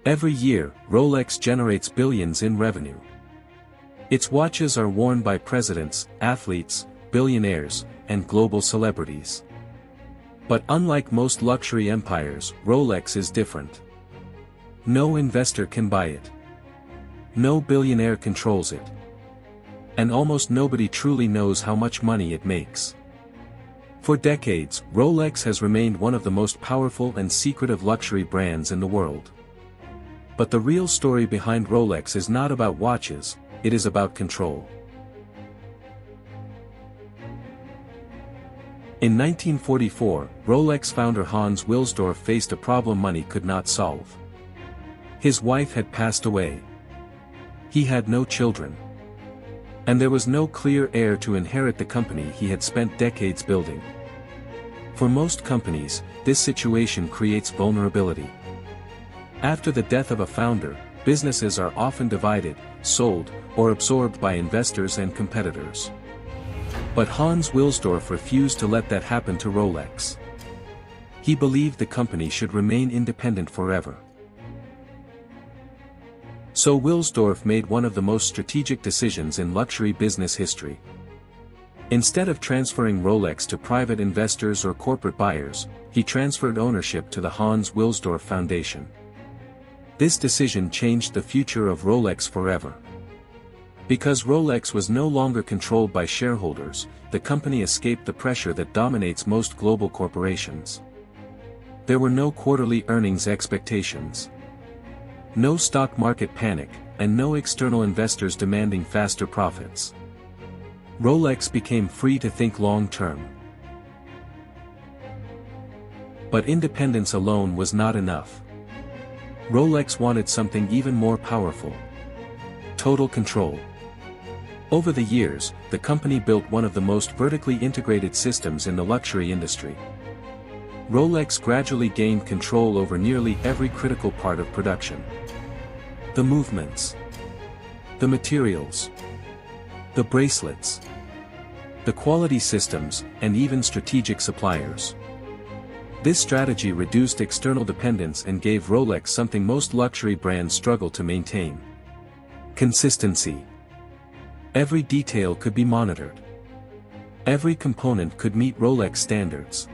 Every year, Rolex generates billions in revenue. Its watches are worn by presidents, athletes, billionaires, and global celebrities. But unlike most luxury empires, Rolex is different. No investor can buy it. No billionaire controls it. And almost nobody truly knows how much money it makes. For decades, Rolex has remained one of the most powerful and secretive luxury brands in the world. But the real story behind Rolex is not about watches, it is about control. In 1944, Rolex founder Hans Wilsdorf faced a problem money could not solve. His wife had passed away. He had no children. And there was no clear heir to inherit the company he had spent decades building. For most companies, this situation creates vulnerability. After the death of a founder, businesses are often divided, sold, or absorbed by investors and competitors. But Hans Wilsdorf refused to let that happen to Rolex. He believed the company should remain independent forever. So Wilsdorf made one of the most strategic decisions in luxury business history. Instead of transferring Rolex to private investors or corporate buyers, he transferred ownership to the Hans Wilsdorf Foundation. This decision changed the future of Rolex forever. Because Rolex was no longer controlled by shareholders, the company escaped the pressure that dominates most global corporations. There were no quarterly earnings expectations. No stock market panic, and no external investors demanding faster profits. Rolex became free to think long-term. But independence alone was not enough. Rolex wanted something even more powerful. Total control. Over the years, the company built one of the most vertically integrated systems in the luxury industry. Rolex gradually gained control over nearly every critical part of production. The movements. The materials. The bracelets. The quality systems, and even strategic suppliers. This strategy reduced external dependence and gave Rolex something most luxury brands struggle to maintain. Consistency. Every detail could be monitored. Every component could meet Rolex standards.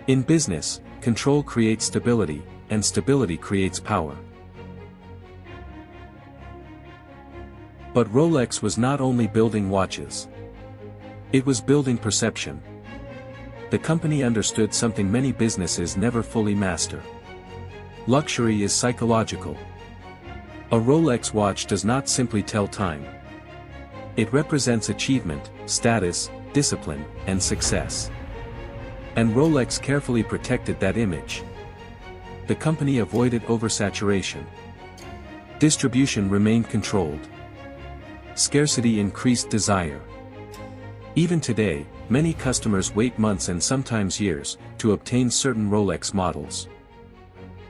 In business, control creates stability, and stability creates power. But Rolex was not only building watches. It was building perception. The company understood something many businesses never fully master. Luxury is psychological. A Rolex watch does not simply tell time. It represents achievement, status, discipline, and success. And Rolex carefully protected that image. The company avoided oversaturation. Distribution remained controlled. Scarcity increased desire. Even today, many customers wait months and sometimes years to obtain certain Rolex models.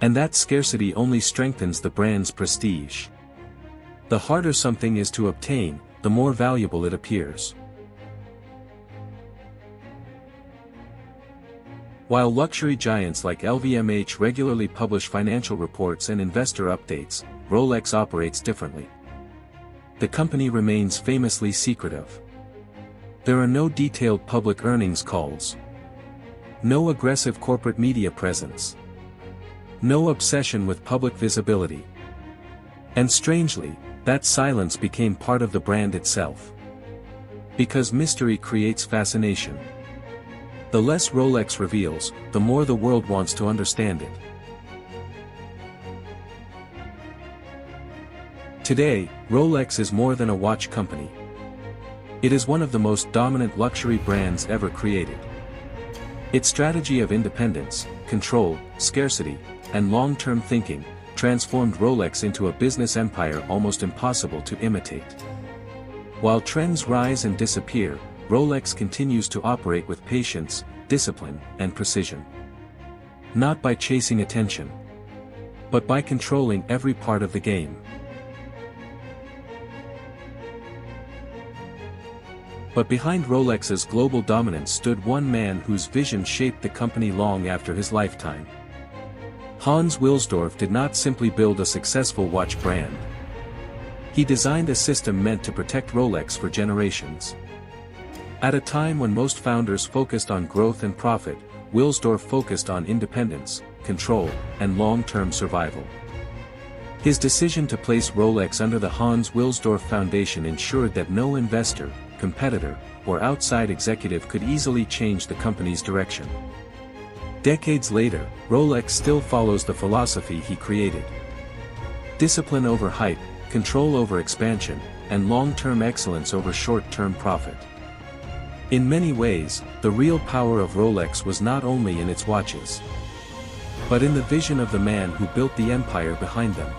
And that scarcity only strengthens the brand's prestige. The harder something is to obtain, the more valuable it appears. While luxury giants like LVMH regularly publish financial reports and investor updates, Rolex operates differently. The company remains famously secretive. There are no detailed public earnings calls. No aggressive corporate media presence. No obsession with public visibility. And strangely, that silence became part of the brand itself. Because mystery creates fascination. The less Rolex reveals, the more the world wants to understand it. Today, Rolex is more than a watch company. It is one of the most dominant luxury brands ever created. Its strategy of independence, control, scarcity, and long-term thinking, transformed Rolex into a business empire almost impossible to imitate. While trends rise and disappear, Rolex continues to operate with patience, discipline, and precision. Not by chasing attention, but by controlling every part of the game. But behind Rolex's global dominance stood one man whose vision shaped the company long after his lifetime. Hans Wilsdorf did not simply build a successful watch brand. He designed a system meant to protect Rolex for generations. At a time when most founders focused on growth and profit, Wilsdorf focused on independence, control, and long-term survival. His decision to place Rolex under the Hans Wilsdorf Foundation ensured that no investor, competitor, or outside executive could easily change the company's direction. Decades later, Rolex still follows the philosophy he created. Discipline over hype, control over expansion, and long-term excellence over short-term profit. In many ways, the real power of Rolex was not only in its watches, but in the vision of the man who built the empire behind them.